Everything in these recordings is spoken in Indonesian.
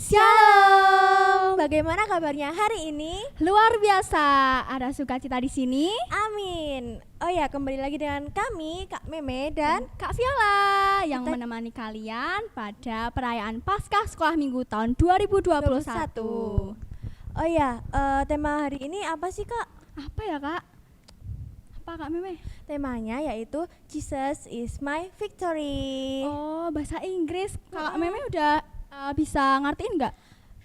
Shalom. Bagaimana kabarnya hari ini? Luar biasa, ada sukacita di sini. Amin. Oh ya, kembali lagi dengan kami, Kak Meme dan Kak Viola yang menemani kalian pada perayaan Paskah Sekolah Minggu tahun 2021. Oh ya, tema hari ini apa sih, Kak? Apa ya, Kak? Apa, Kak Meme? Temanya yaitu Jesus is my victory. Oh, bahasa Inggris. Kak Meme udah bisa ngertiin nggak?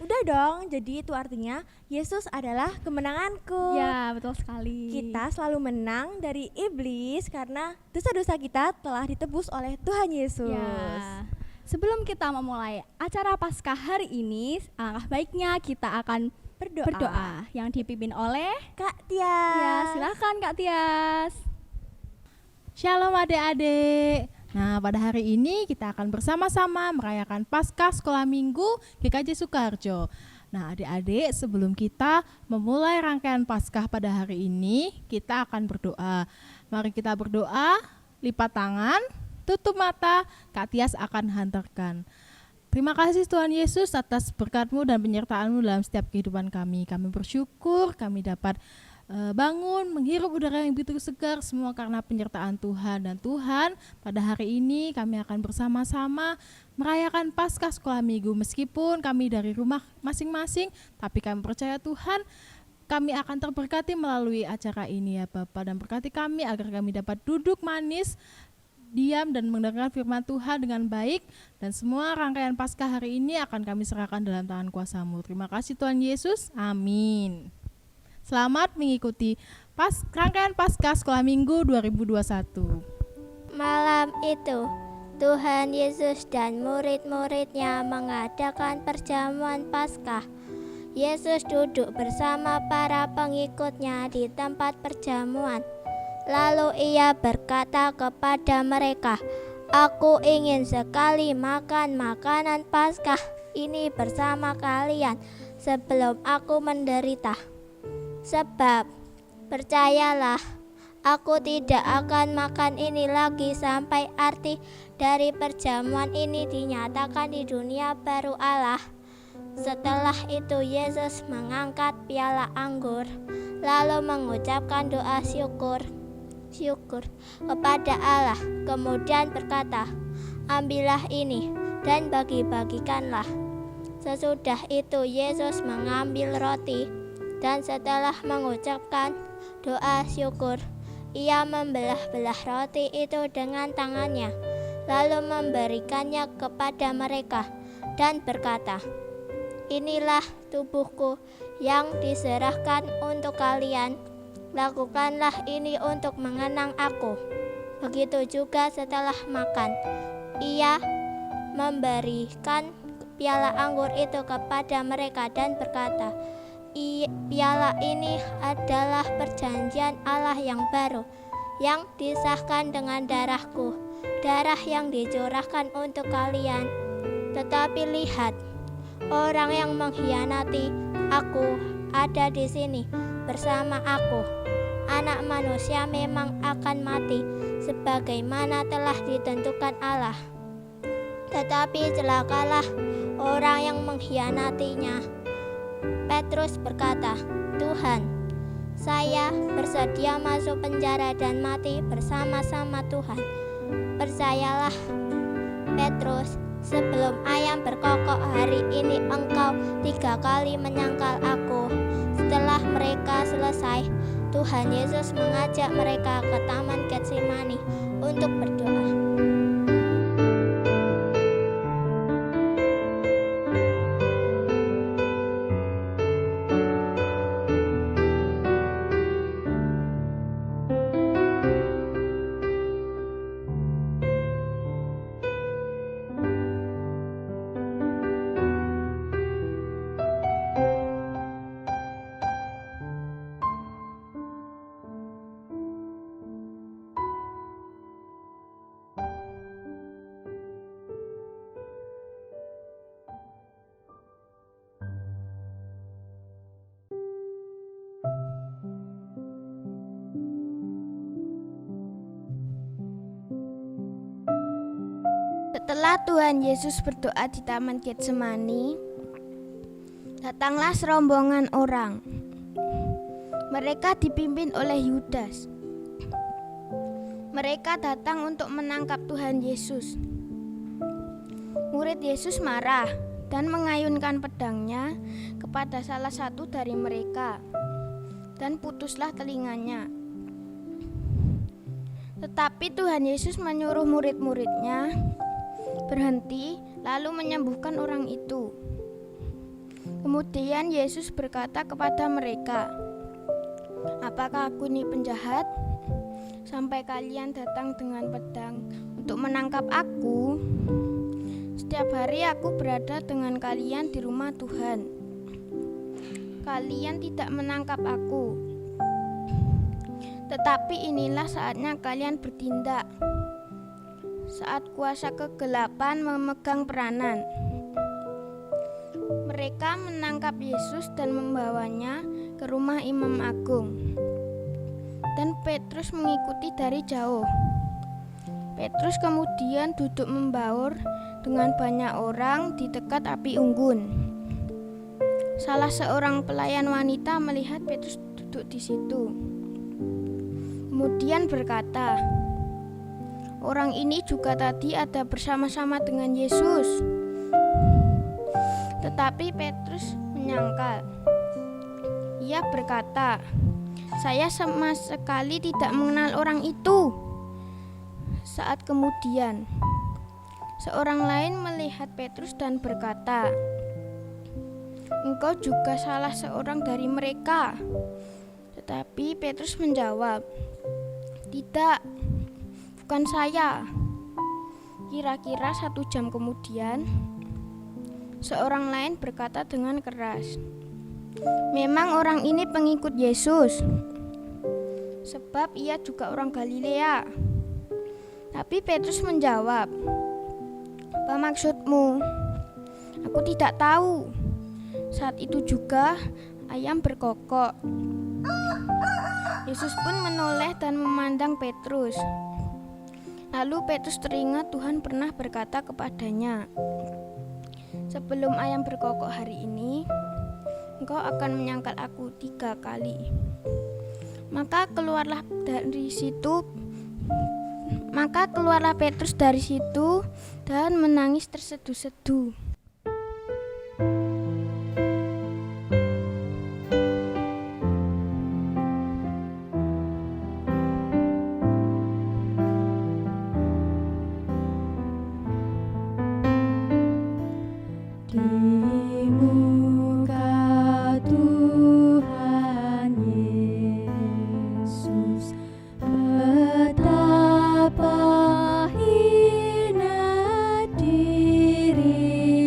Udah dong, jadi itu artinya Yesus adalah kemenanganku. Ya, betul sekali. Kita selalu menang dari iblis karena dosa-dosa kita telah ditebus oleh Tuhan Yesus. Ya. Sebelum kita memulai acara Paskah hari ini, alangkah baiknya kita akan berdoa yang dipimpin oleh Kak Tias. Ya, silakan Kak Tias. Shalom adik-adik. Nah, pada hari ini kita akan bersama-sama merayakan Paskah Sekolah Minggu GKJ Sukoharjo. Nah, adik-adik, sebelum kita memulai rangkaian Paskah pada hari ini, kita akan berdoa. Mari kita berdoa, lipat tangan, tutup mata, Kak Tias akan hantarkan. Terima kasih Tuhan Yesus atas berkat-Mu dan penyertaan-Mu dalam setiap kehidupan kami. Kami bersyukur kami dapat bangun, menghirup udara yang begitu segar, semua karena penyertaan Tuhan. Dan Tuhan, pada hari ini kami akan bersama-sama merayakan Paskah Sekolah Minggu. Meskipun kami dari rumah masing-masing, tapi kami percaya Tuhan, kami akan terberkati melalui acara ini ya Bapak. Dan berkati kami agar kami dapat duduk manis, diam dan mendengarkan firman Tuhan dengan baik. Dan semua rangkaian Paskah hari ini akan kami serahkan dalam tangan kuasa-Mu. Terima kasih Tuhan Yesus, amin. Selamat mengikuti rangkaian Paskah Sekolah Minggu 2021. Malam itu, Tuhan Yesus dan murid-muridnya mengadakan perjamuan Paskah. Yesus duduk bersama para pengikutnya di tempat perjamuan. Lalu ia berkata kepada mereka, "Aku ingin sekali makan makanan Paskah ini bersama kalian sebelum aku menderita. Sebab, percayalah, aku tidak akan makan ini lagi sampai arti dari perjamuan ini dinyatakan di dunia baru Allah." Setelah itu Yesus mengangkat piala anggur, lalu mengucapkan doa syukur kepada Allah, kemudian berkata, "Ambillah ini dan bagi-bagikanlah." Sesudah itu Yesus mengambil roti, dan setelah mengucapkan doa syukur, ia membelah-belah roti itu dengan tangannya, lalu memberikannya kepada mereka dan berkata, "Inilah tubuhku yang diserahkan untuk kalian. Lakukanlah ini untuk mengenang aku." Begitu juga setelah makan, ia memberikan piala anggur itu kepada mereka dan berkata, "Piala ini adalah perjanjian Allah yang baru, yang disahkan dengan darahku, darah yang dicurahkan untuk kalian. Tetapi lihat, orang yang mengkhianati aku ada di sini bersama aku. Anak manusia memang akan mati sebagaimana telah ditentukan Allah. Tetapi celakalah orang yang mengkhianatinya." Petrus berkata, "Tuhan, saya bersedia masuk penjara dan mati bersama-sama Tuhan." "Percayalah, Petrus, sebelum ayam berkokok hari ini engkau 3 kali menyangkal aku." Setelah mereka selesai, Tuhan Yesus mengajak mereka ke Taman Getsemani untuk berdoa. Setelah Tuhan Yesus berdoa di Taman Getsemani, Datanglah serombongan orang. Mereka dipimpin oleh Yudas. Mereka datang untuk menangkap Tuhan Yesus. Murid Yesus marah dan mengayunkan pedangnya kepada salah satu dari mereka, dan putuslah telinganya. Tetapi Tuhan Yesus menyuruh murid-muridnya berhenti, lalu menyembuhkan orang itu. Kemudian Yesus berkata kepada mereka, "Apakah aku ini penjahat? Sampai kalian datang dengan pedang untuk menangkap aku? Setiap hari aku berada dengan kalian di rumah Tuhan. Kalian tidak menangkap aku. Tetapi inilah saatnya kalian bertindak, saat kuasa kegelapan memegang peranan." Mereka menangkap Yesus dan membawanya ke rumah Imam Agung. Dan Petrus mengikuti dari jauh. Petrus kemudian duduk membaur dengan banyak orang di dekat api unggun. Salah seorang pelayan wanita melihat Petrus duduk di situ. Kemudian berkata, "Orang ini juga tadi ada bersama-sama dengan Yesus." Tetapi Petrus menyangkal. Ia berkata, "Saya sama sekali tidak mengenal orang itu." Saat kemudian, seorang lain melihat Petrus dan berkata, "Engkau juga salah seorang dari mereka." Tetapi Petrus menjawab, "Tidak, bukan saya." Kira-kira 1 jam kemudian, seorang lain berkata dengan keras, "Memang orang ini pengikut Yesus, sebab ia juga orang Galilea." Tapi Petrus menjawab, "Apa maksudmu? Aku tidak tahu." Saat itu juga ayam berkokok. Yesus pun menoleh dan memandang Petrus. Lalu Petrus teringat Tuhan pernah berkata kepadanya, "Sebelum ayam berkokok hari ini, engkau akan menyangkal aku 3 kali." Maka keluarlah Petrus dari situ dan menangis terseduh-seduh. Betapa 'Betapa hina diriku,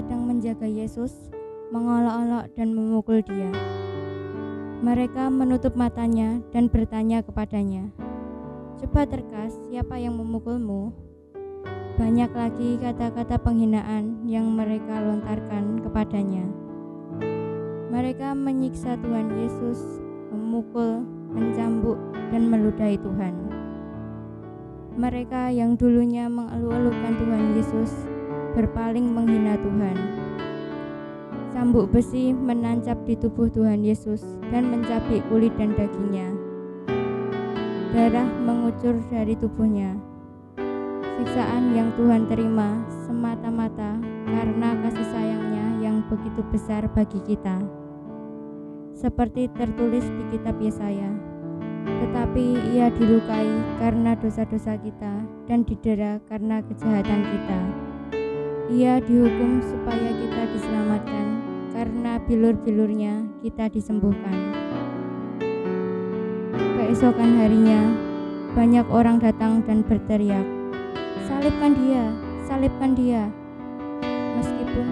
sedang menjaga Yesus, mengolok-olok dan memukul dia. Mereka menutup matanya dan bertanya kepadanya, "Coba terkas, siapa yang memukulmu?" Banyak lagi kata-kata penghinaan yang mereka lontarkan kepadanya. Mereka menyiksa Tuhan Yesus, memukul, mencambuk, dan meludahi Tuhan. Mereka yang dulunya mengeluh-elukan Tuhan Yesus berpaling menghina Tuhan. Cambuk besi menancap di tubuh Tuhan Yesus dan mencabik kulit dan dagingnya. Darah mengucur dari tubuhnya. Siksaan yang Tuhan terima semata-mata karena kasih sayangnya yang begitu besar bagi kita. Seperti tertulis di kitab Yesaya, tetapi ia dilukai karena dosa-dosa kita dan didera karena kejahatan kita. Ia dihukum supaya kita diselamatkan, karena bilur-bilurnya kita disembuhkan. Keesokan harinya, banyak orang datang dan berteriak, "Salibkan dia, salibkan dia!" Meskipun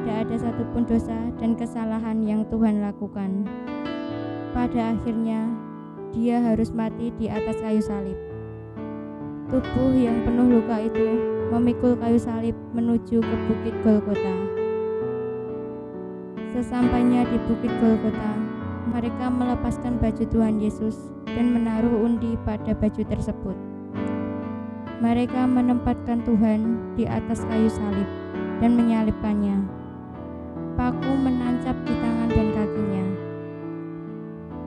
tidak ada satupun dosa dan kesalahan yang Tuhan lakukan. Pada akhirnya, dia harus mati di atas kayu salib. Tubuh yang penuh luka itu memikul kayu salib menuju ke Bukit Golgota. Sesampainya di Bukit Golgota, mereka melepaskan baju Tuhan Yesus dan menaruh undi pada baju tersebut. Mereka menempatkan Tuhan di atas kayu salib dan menyalibkannya. Paku menancap di tangan dan kakinya.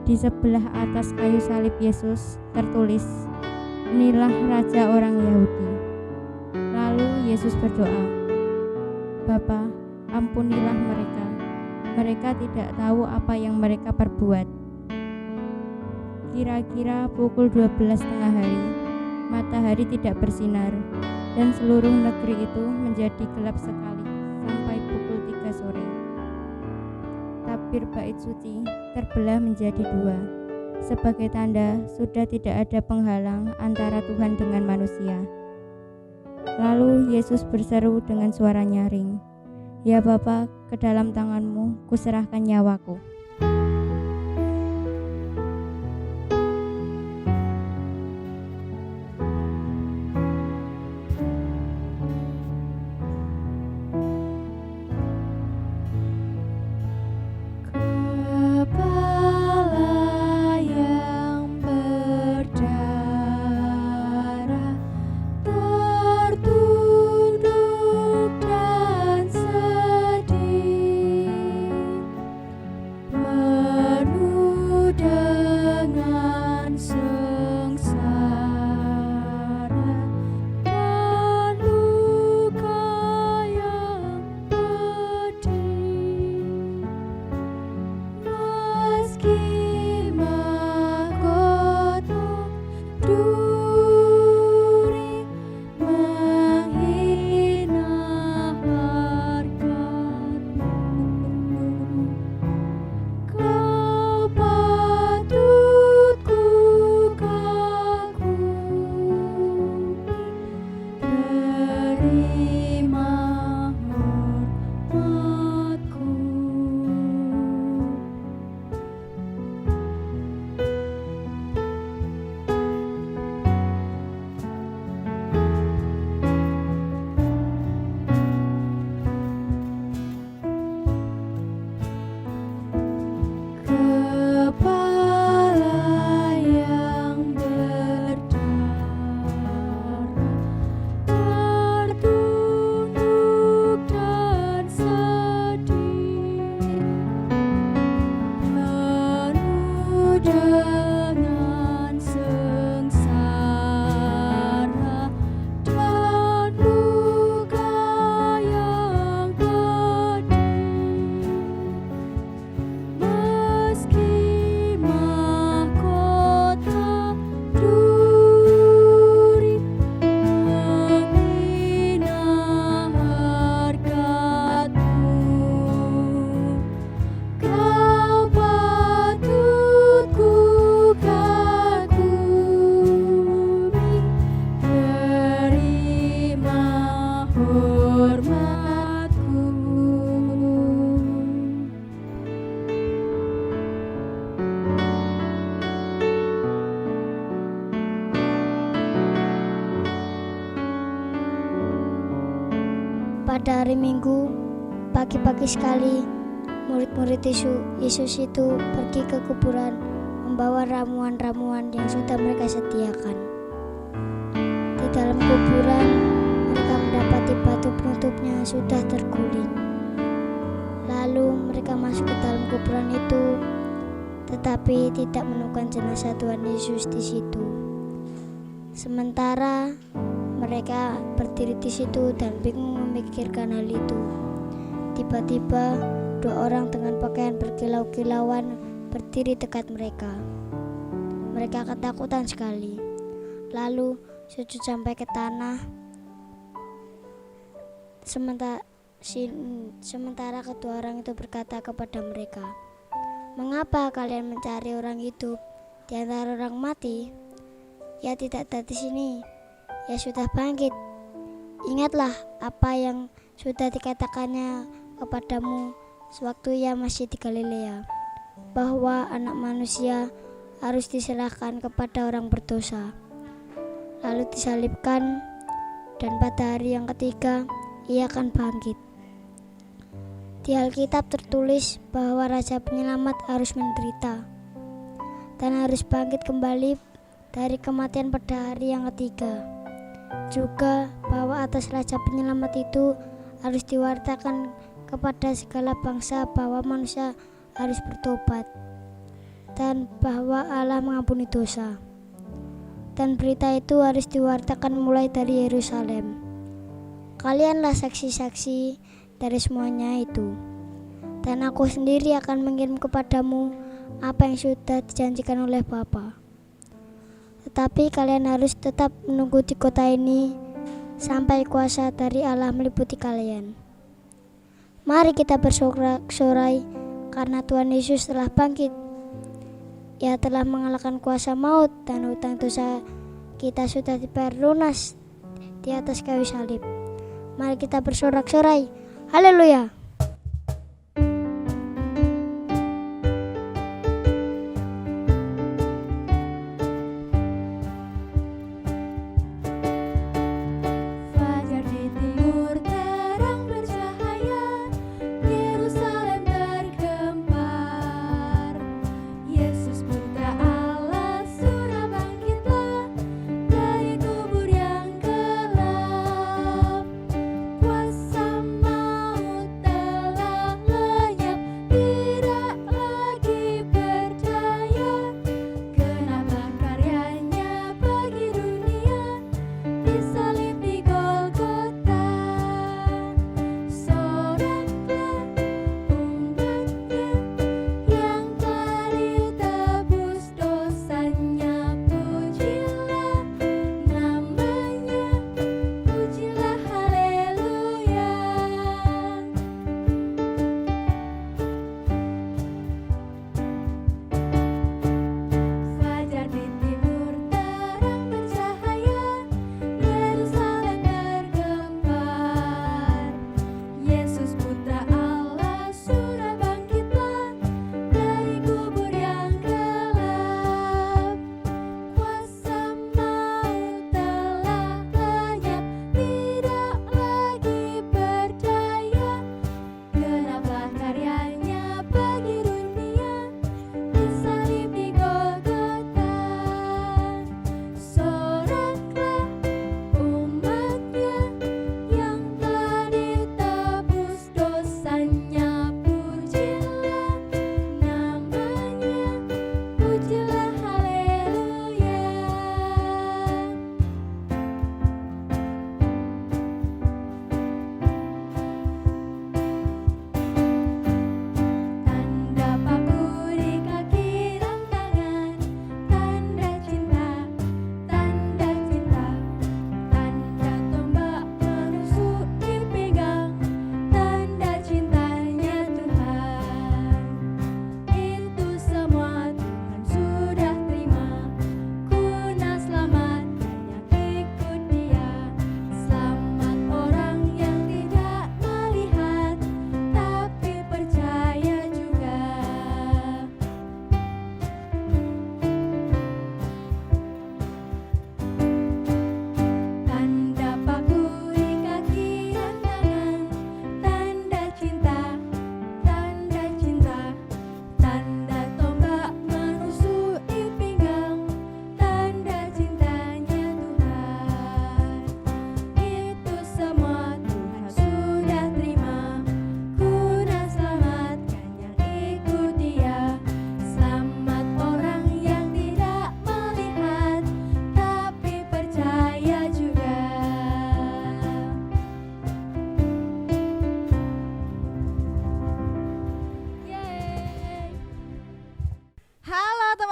Di sebelah atas kayu salib Yesus tertulis, "Inilah Raja orang Yahudi." Lalu Yesus berdoa, "Bapa, ampunilah mereka. Mereka tidak tahu apa yang mereka perbuat." Kira-kira pukul 12 tengah hari, matahari tidak bersinar, dan seluruh negeri itu menjadi gelap sekali sampai pukul 3 sore. Tabir bait suci terbelah menjadi dua, sebagai tanda sudah tidak ada penghalang antara Tuhan dengan manusia. Lalu Yesus berseru dengan suara nyaring, "Ya Bapa, ke dalam tangan-Mu kuserahkan nyawaku." Kepala yang berdarah tertunduk dan sedih, Pada hari Minggu, pagi-pagi sekali, murid-murid Yesus itu pergi ke kuburan membawa ramuan-ramuan yang sudah mereka sediakan. Di dalam kuburan, mereka mendapati batu penutupnya sudah terguling. Lalu mereka masuk ke dalam kuburan itu, tetapi tidak menemukan jenazah Tuhan Yesus di situ. Sementara mereka berdiri di situ dan bingung memikirkan hal itu. Tiba-tiba 2 orang dengan pakaian berkilau-kilauan berdiri dekat mereka. Mereka ketakutan sekali. Lalu sujud sampai ke tanah. Sementara kedua orang itu berkata kepada mereka, "Mengapa kalian mencari orang hidup di antara orang mati? Ia tidak ada di sini. Ia sudah bangkit. Ingatlah apa yang sudah dikatakannya kepadamu sewaktu ia masih di Galilea, bahwa Anak Manusia harus diserahkan kepada orang berdosa, lalu disalibkan, dan pada hari yang ketiga ia akan bangkit." Di Alkitab tertulis bahwa Raja Penyelamat harus menderita dan harus bangkit kembali dari kematian pada hari yang ketiga. Juga bahwa atas Raja Penyelamat itu harus diwartakan kepada segala bangsa bahwa manusia harus bertobat dan bahwa Allah mengampuni dosa. Dan berita itu harus diwartakan mulai dari Yerusalem. Kalianlah saksi-saksi dari semuanya itu. Dan aku sendiri akan mengirim kepadamu apa yang sudah dijanjikan oleh Bapa. Tetapi kalian harus tetap menunggu di kota ini sampai kuasa dari Allah meliputi kalian. Mari kita bersorak-sorai karena Tuhan Yesus telah bangkit. Ia telah mengalahkan kuasa maut dan hutang dosa kita sudah dibayar lunas di atas kayu salib. Mari kita bersorak-sorai. Haleluya. Fajar di timur terang bercahaya, Yerusalem bergempar. Yesus putra Allah sudah bangkitlah dari kubur yang gelap. Kuasa maut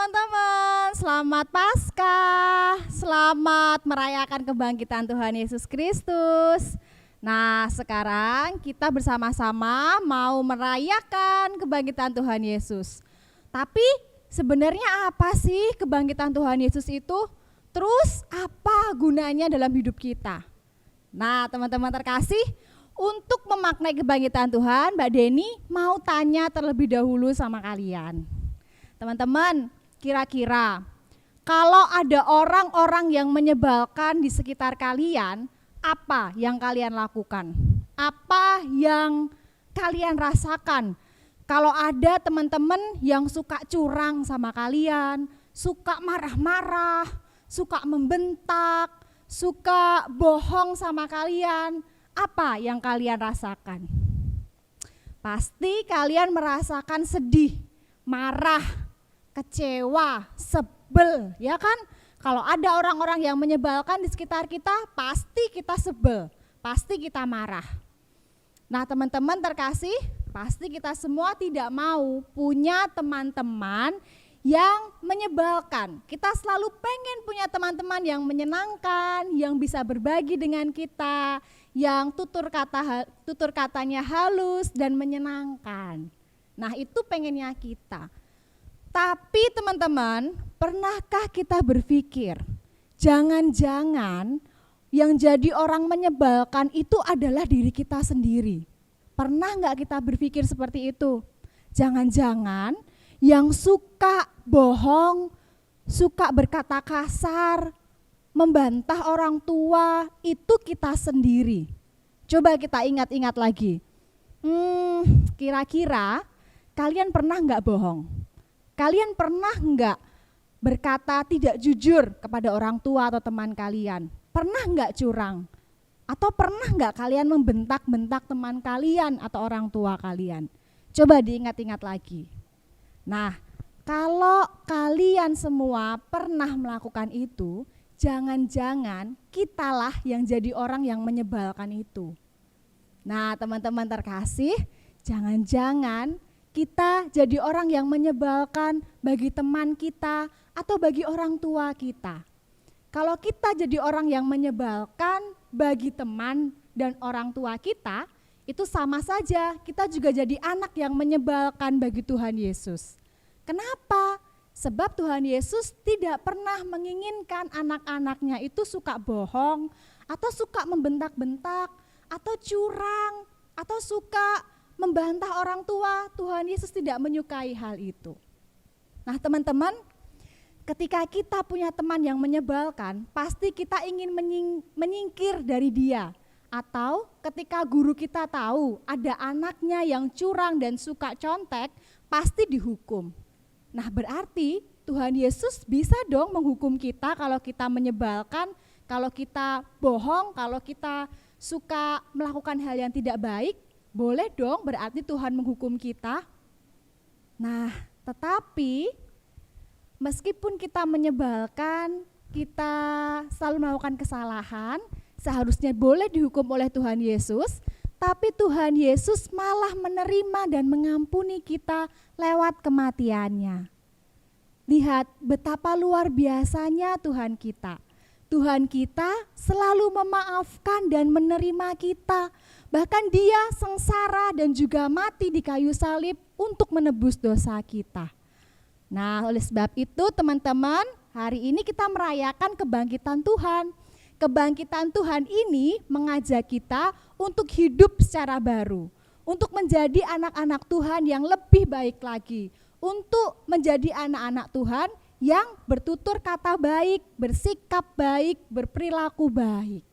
teman-teman, selamat Paskah, selamat merayakan kebangkitan Tuhan Yesus Kristus. Nah, sekarang kita bersama-sama mau merayakan kebangkitan Tuhan Yesus. Tapi sebenarnya apa sih kebangkitan Tuhan Yesus itu? Terus apa gunanya dalam hidup kita? Nah, teman-teman terkasih, untuk memaknai kebangkitan Tuhan, Mbak Deni mau tanya terlebih dahulu sama kalian. Teman-teman, kira-kira kalau ada orang-orang yang menyebalkan di sekitar kalian, apa yang kalian lakukan? Apa yang kalian rasakan? Kalau ada teman-teman yang suka curang sama kalian, suka marah-marah, suka membentak, suka bohong sama kalian, apa yang kalian rasakan? Pasti kalian merasakan sedih, marah, kecewa, sebel, ya kan? Kalau ada orang-orang yang menyebalkan di sekitar kita, pasti kita sebel, pasti kita marah. Nah, teman-teman terkasih, pasti kita semua tidak mau punya teman-teman yang menyebalkan. Kita selalu pengen punya teman-teman yang menyenangkan, yang bisa berbagi dengan kita, yang tutur katanya halus dan menyenangkan. Nah, itu pengennya kita. Tapi teman-teman, pernahkah kita berpikir, jangan-jangan yang jadi orang menyebalkan itu adalah diri kita sendiri? Pernah nggak kita berpikir seperti itu? Jangan-jangan yang suka bohong, suka berkata kasar, membantah orang tua, itu kita sendiri. Coba kita ingat-ingat lagi. Kira-kira kalian pernah nggak bohong? Kalian pernah nggak berkata tidak jujur kepada orang tua atau teman kalian? Pernah nggak curang? Atau pernah nggak kalian membentak-bentak teman kalian atau orang tua kalian? Coba diingat-ingat lagi. Nah, kalau kalian semua pernah melakukan itu, jangan-jangan kitalah yang jadi orang yang menyebalkan itu. Nah, teman-teman terkasih, jangan-jangan kita jadi orang yang menyebalkan bagi teman kita atau bagi orang tua kita. Kalau kita jadi orang yang menyebalkan bagi teman dan orang tua kita, itu sama saja kita juga jadi anak yang menyebalkan bagi Tuhan Yesus. Kenapa? Sebab Tuhan Yesus tidak pernah menginginkan anak-anaknya itu suka bohong, atau suka membentak-bentak, atau curang, atau suka membantah orang tua. Tuhan Yesus tidak menyukai hal itu. Nah, teman-teman, ketika kita punya teman yang menyebalkan, pasti kita ingin menyingkir dari dia. Atau ketika guru kita tahu ada anaknya yang curang dan suka contek, pasti dihukum. Nah, berarti Tuhan Yesus bisa dong menghukum kita kalau kita menyebalkan, kalau kita bohong, kalau kita suka melakukan hal yang tidak baik. Boleh dong, berarti Tuhan menghukum kita. Nah, tetapi meskipun kita menyebalkan, kita selalu melakukan kesalahan, seharusnya boleh dihukum oleh Tuhan Yesus, tapi Tuhan Yesus malah menerima dan mengampuni kita lewat kematiannya. Lihat betapa luar biasanya Tuhan kita. Tuhan kita selalu memaafkan dan menerima kita. Bahkan dia sengsara dan juga mati di kayu salib untuk menebus dosa kita. Nah, oleh sebab itu teman-teman, hari ini kita merayakan kebangkitan Tuhan. Kebangkitan Tuhan ini mengajak kita untuk hidup secara baru, untuk menjadi anak-anak Tuhan yang lebih baik lagi, untuk menjadi anak-anak Tuhan yang bertutur kata baik, bersikap baik, berperilaku baik.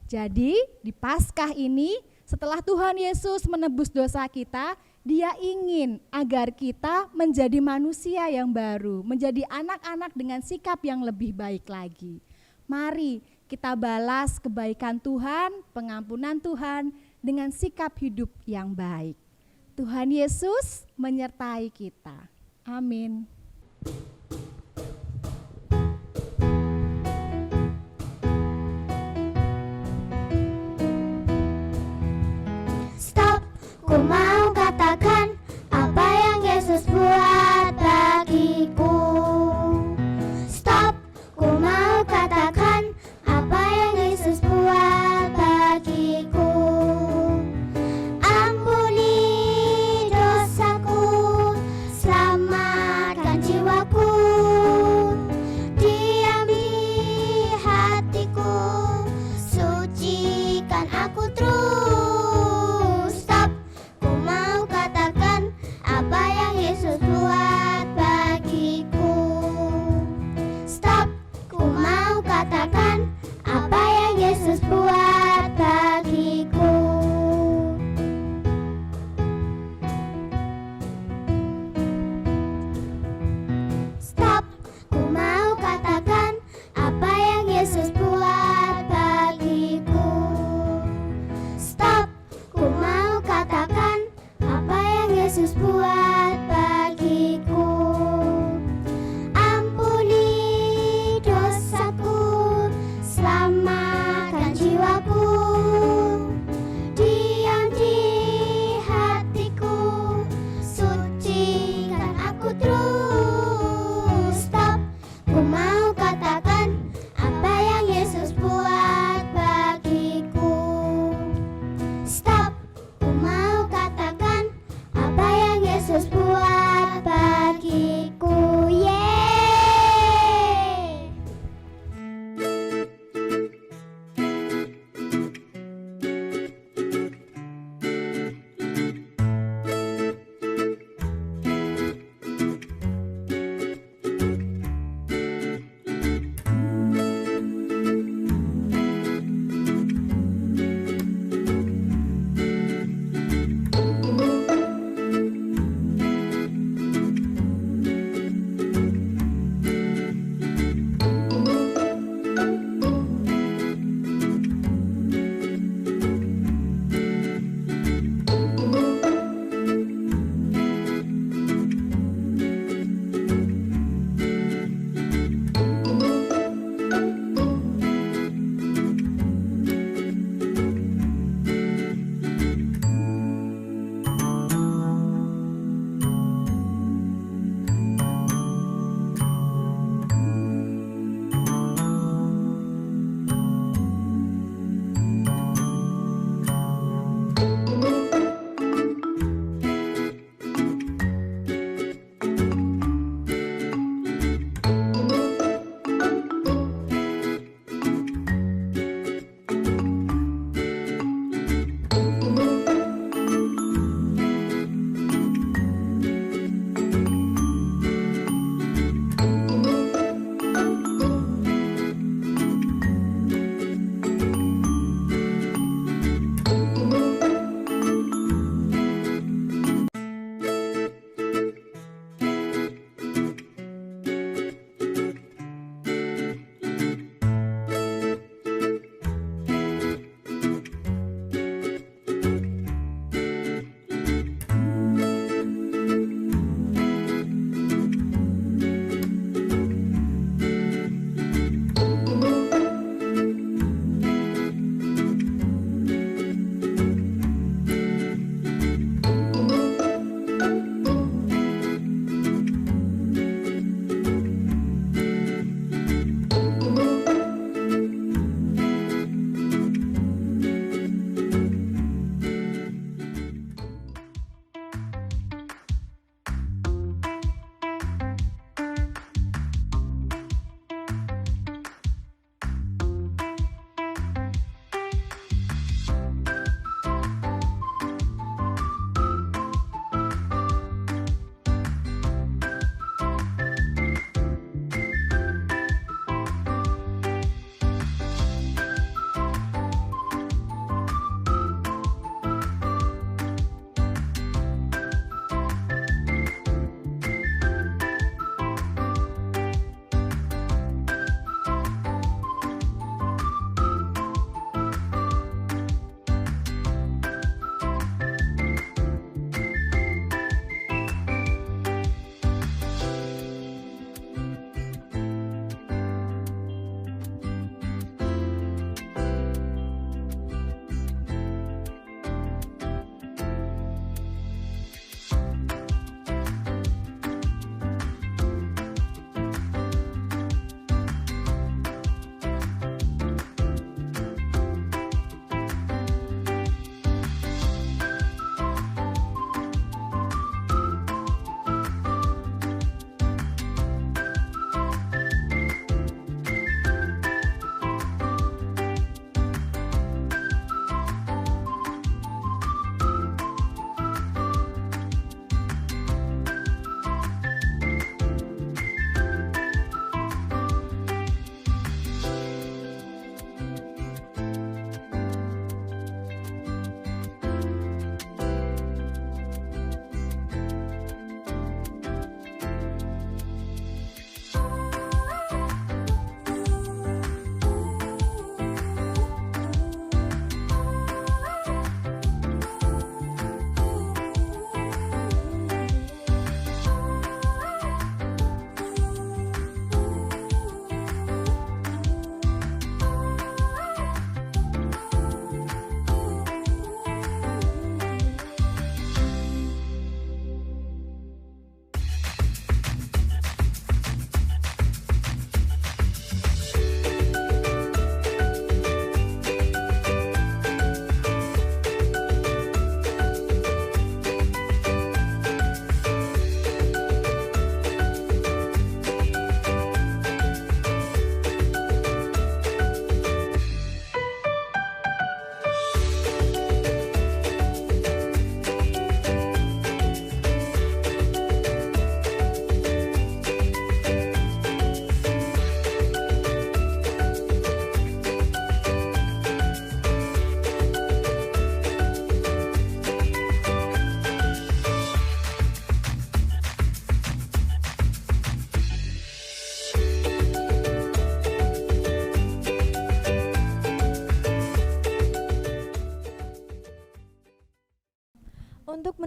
Jadi di Paskah ini, setelah Tuhan Yesus menebus dosa kita, Dia ingin agar kita menjadi manusia yang baru, menjadi anak-anak dengan sikap yang lebih baik lagi. Mari kita balas kebaikan Tuhan, pengampunan Tuhan dengan sikap hidup yang baik. Tuhan Yesus menyertai kita. Amin. Stop, ku mau katakan apa yang Yesus buat bagiku.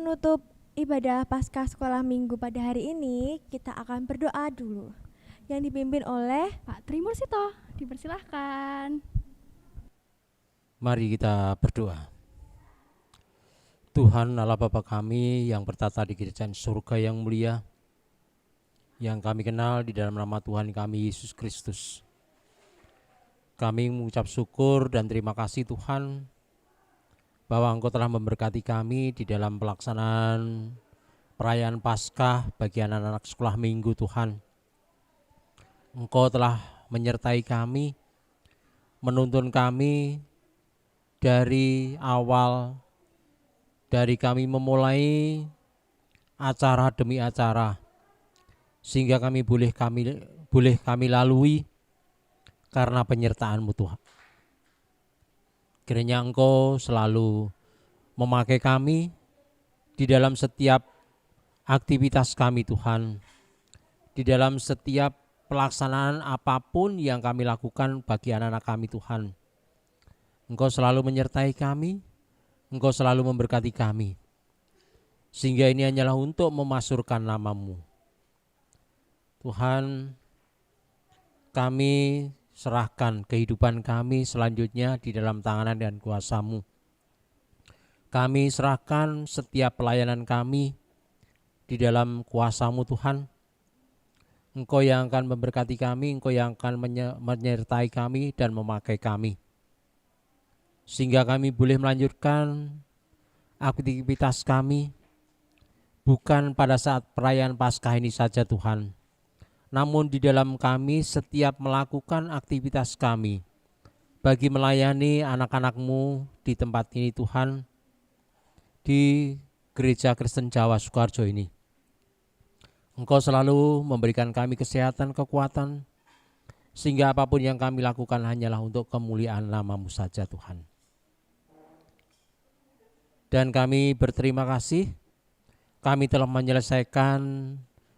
menutup ibadah Paskah Sekolah Minggu pada hari ini, kita akan berdoa dulu yang dipimpin oleh Pak Trimursito. Dipersilahkan. Mari kita berdoa. Tuhan Allah Bapa kami yang bertata di kerajaan surga yang mulia, yang kami kenal di dalam nama Tuhan kami Yesus Kristus. Kami mengucap syukur dan terima kasih Tuhan bahwa Engkau telah memberkati kami di dalam pelaksanaan perayaan Paskah bagi anak-anak sekolah minggu Tuhan. Engkau telah menyertai kami, menuntun kami dari awal, dari kami memulai acara demi acara, sehingga kami boleh kami lalui karena penyertaan-Mu Tuhan. Kiranya Engkau selalu memakai kami di dalam setiap aktivitas kami Tuhan, di dalam setiap pelaksanaan apapun yang kami lakukan bagi anak-anak kami Tuhan. Engkau selalu menyertai kami, Engkau selalu memberkati kami, sehingga ini hanyalah untuk memasyurkan nama-Mu. Tuhan, kami serahkan kehidupan kami selanjutnya di dalam tangan dan kuasa-Mu. Kami serahkan setiap pelayanan kami di dalam kuasa-Mu Tuhan. Engkau yang akan memberkati kami, Engkau yang akan menyertai kami dan memakai kami, sehingga kami boleh melanjutkan aktivitas kami bukan pada saat perayaan Paskah ini saja Tuhan, namun di dalam kami setiap melakukan aktivitas kami bagi melayani anak-anak-Mu di tempat ini Tuhan, di Gereja Kristen Jawa Sukoharjo ini. Engkau selalu memberikan kami kesehatan, kekuatan, sehingga apapun yang kami lakukan hanyalah untuk kemuliaan nama-Mu saja Tuhan. Dan kami berterima kasih, kami telah menyelesaikan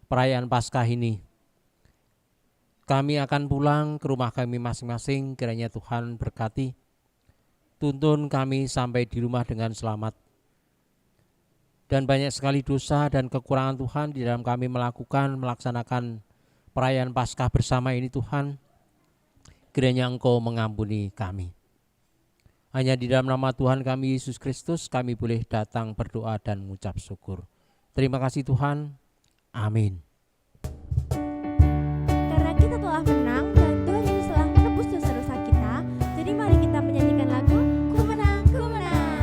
perayaan Paskah ini. Kami akan pulang ke rumah kami masing-masing, kiranya Tuhan berkati, tuntun kami sampai di rumah dengan selamat. Dan banyak sekali dosa dan kekurangan Tuhan di dalam kami melaksanakan perayaan Paskah bersama ini Tuhan, kiranya Engkau mengampuni kami. Hanya di dalam nama Tuhan kami Yesus Kristus kami boleh datang berdoa dan mengucap syukur. Terima kasih Tuhan, amin. Karena kita telah menang dan Tuhan Yesus telah menebus dosa-dosa kita, jadi mari kita menyanyikan lagu Ku Menang, Ku Menang.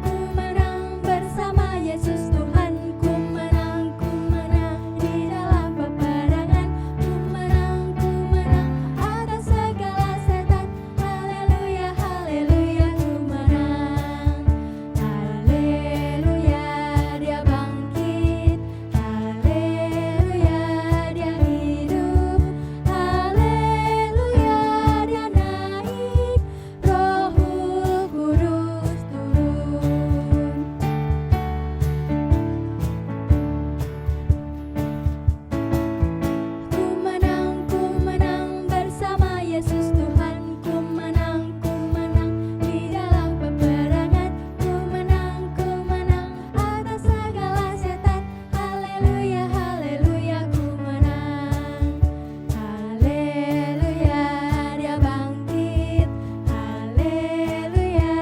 Ku menang bersama Yesus Tuhan. Ku menang di dalam peperangan. Ku menang atas segala setan. Haleluya, haleluya, ku menang. Haleluya, dia bangkit. Haleluya, dia hidup. Haleluya, dia naik. Roh Kudus turun. Ku menang bersama Yesus Tuhan. Ku menang di dalam peperangan. Ku menang atas segala setan. Haleluya, haleluya, ku menang. Haleluya, dia bangkit. Haleluya,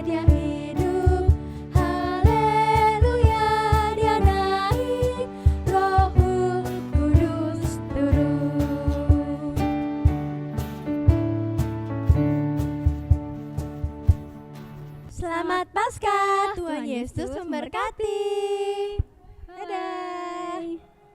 dia hidup. Haleluya, dia naik. Roh Kudus turun. Selamat Paskah, Tuhan Yesus memberkati.